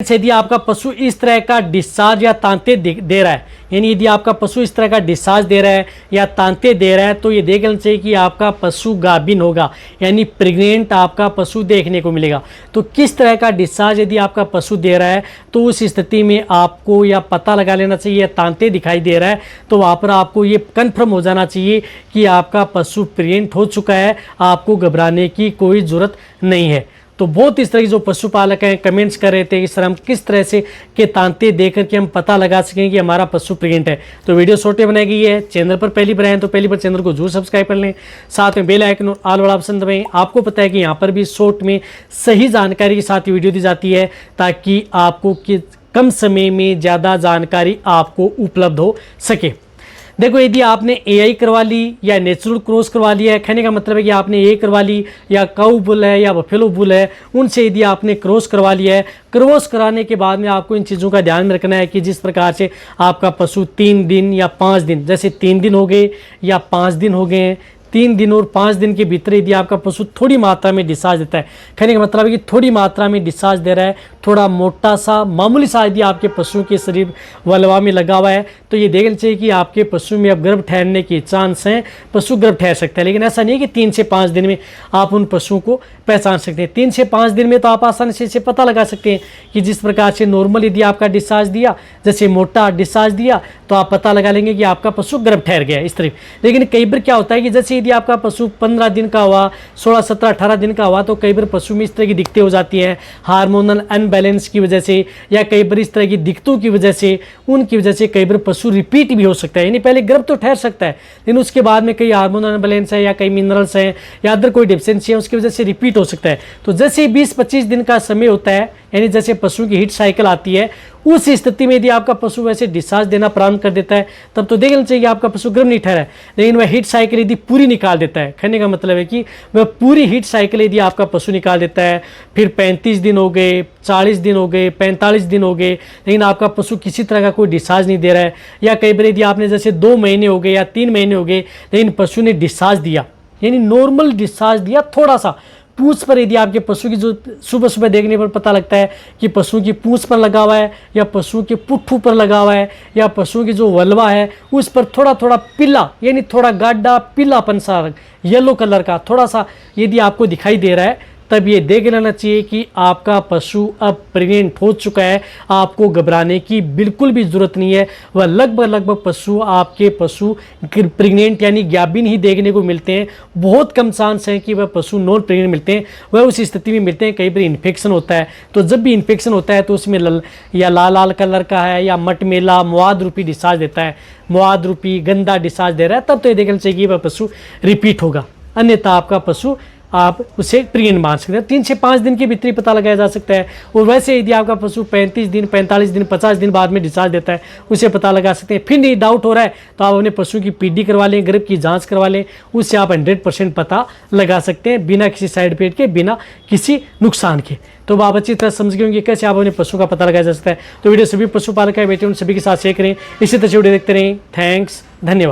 यदि आपका पशु इस तरह का डिस्चार्ज या तांते दे रहा है, यानी यदि आपका पशु इस तरह का डिस्चार्ज दे रहा है या तांते दे रहा है, तो ये देख लेना चाहिए कि आपका पशु गाभिन होगा, यानी प्रेग्नेंट आपका पशु देखने को मिलेगा। तो किस तरह का डिस्चार्ज यदि आपका पशु दे रहा है तो उस स्थिति में आपको या पता लगा लेना चाहिए, तांते दिखाई दे रहा है तो वहाँ पर आपको ये कन्फर्म हो जाना चाहिए कि आपका पशु प्रेग्नेंट हो चुका है। आपको घबराने की कोई ज़रूरत नहीं है। तो बहुत इस तरह की जो पशुपालक हैं कमेंट्स कर रहे थे, इस तरह हम किस तरह से के तांते देकर के हम पता लगा सकें कि हमारा पशु प्रेग्नेंट है। तो वीडियो शॉर्ट में बनाई गई है। चैनल पर पहली बार आए तो पहली बार चैनल को जरूर सब्सक्राइब कर लें, साथ में बेल आइकन और ऑल वाला ऑप्शन दबाएं। आपको पता है कि यहाँ पर भी शॉर्ट में सही जानकारी के साथ वीडियो दी जाती है ताकि आपको कम समय में ज़्यादा जानकारी आपको उपलब्ध हो सके। देखो, यदि आपने एआई करवा ली या नेचुरल क्रॉस करवा लिया है, कहने का मतलब है कि आपने ए करवा ली या काऊ बुल है या बफेलो बुल है, उनसे यदि आपने क्रॉस करवा लिया है, क्रॉस कराने के बाद में आपको इन चीज़ों का ध्यान में रखना है कि जिस प्रकार से आपका पशु 3 दिन या 5 दिन, जैसे 3 दिन हो गए या 5 दिन हो गए, 3 दिन और 5 दिन के भीतर यदि आपका पशु थोड़ी मात्रा में डिस्चार्ज देता है, कहने का मतलब है कि थोड़ी मात्रा में डिस्चार्ज दे रहा है, थोड़ा मोटा सा मामूली सा यदि आपके पशु के शरीर वलवा में लगा हुआ है, तो ये देखना चाहिए कि आपके पशु में अब गर्भ ठहरने के चांस हैं, पशु गर्भ ठहर सकता है। लेकिन ऐसा नहीं है कि 3 से 5 दिन में आप उन पशुओं को पहचान सकते हैं। 3 से 5 दिन में तो आप आसानी से इसे पता लगा सकते हैं कि जिस प्रकार से नॉर्मल यदि आपका डिस्चार्ज दिया, जैसे मोटा डिस्चार्ज दिया, तो आप पता लगा लेंगे कि आपका पशु गर्भ ठहर गया इस तरह। लेकिन कई बार क्या होता है कि जैसे यदि आपका पशु 15 दिन का हुआ, 16, 17, 18 दिन का हुआ, तो कई बार पशु में इस तरह की दिक्कतें हो जाती हैं हार्मोनल अनबैलेंस की वजह से, या कई बार इस तरह की दिक्कतों की वजह से, उनकी वजह से कई बार पशु रिपीट भी हो सकता है, यानी पहले गर्भ तो ठहर सकता है लेकिन उसके बाद में कई हार्मोनल अनबैलेंस है या कई मिनरल्स हैं या अदर कोई डिफिशिएंसी है, उसकी वजह से रिपीट हो सकता है। तो जैसे 20-25 दिन का समय होता है, यानी जैसे पशु की हीट साइकिल आती है, उस स्थिति में यदि आपका पशु वैसे डिस्चार्ज देना प्रारंभ कर देता है, तब तो देखना चाहिए आपका पशु गर्भ नहीं ठहरा है। लेकिन वह हीट साइकिल यदि पूरी निकाल देता है, कहने का मतलब है कि वह पूरी हीट साइकिल यदि आपका पशु निकाल देता है, फिर 35 दिन हो गए, 40 दिन हो गए, 45 दिन हो गए, लेकिन आपका पशु किसी तरह का कोई डिस्चार्ज नहीं दे रहा है, या कई बार यदि आपने जैसे 2 महीने हो गए या 3 महीने हो गए लेकिन पशु ने डिस्चार्ज दिया, यानी नॉर्मल डिस्चार्ज दिया, थोड़ा सा पूंछ पर यदि आपके पशु की जो सुबह सुबह देखने पर पता लगता है कि पशु की पूंछ पर लगा हुआ है या पशु के पुट्ठू पर लगा हुआ है या पशु की जो वलवा है उस पर थोड़ा थोड़ा पीला, यानी थोड़ा गाढ़ा पीलापन सा येलो कलर का थोड़ा सा यदि आपको दिखाई दे रहा है, तब ये देख लेना चाहिए कि आपका पशु अब प्रेग्नेंट हो चुका है। आपको घबराने की बिल्कुल भी ज़रूरत नहीं है। वह लगभग पशु आपके पशु प्रेग्नेंट यानी गाभिन ही देखने को मिलते हैं। बहुत कम चांस है कि वह पशु नॉन प्रेग्नेंट मिलते हैं, वह उस स्थिति में मिलते हैं कई बार इन्फेक्शन होता है। तो जब भी इन्फेक्शन होता है तो उसमें या लाल कलर का है या मटमेला मवाद रूपी डिस्चार्ज देता है, मवाद रूपी गंदा डिस्चार्ज दे रहा है, तब तो ये देखना चाहिए कि वह पशु रिपीट होगा, अन्यथा आपका पशु आप उसे प्रेग्नेंट मान सकते हैं। 3 से 5 दिन के भीतर पता लगाया जा सकता है। और वैसे यदि आपका पशु 35 दिन, 45 दिन, 50 दिन बाद में डिस्चार्ज देता है, उसे पता लगा सकते हैं। फिर नहीं डाउट हो रहा है तो आप अपने पशु की पीडी करवा लें, गर्भ की जांच करवा लें, उससे आप 100% पता लगा सकते हैं बिना किसी साइड इफेक्ट के, बिना किसी नुकसान के। तो आप अच्छी तरह समझ गए होंगे कैसे आप अपने पशु का पता लगाया जा सकता है। तो वीडियो सभी पशुपालक है बेटे उन सभी के साथ शेयर करें, इसी तरह से वीडियो देखते रहें। थैंक्स, धन्यवाद।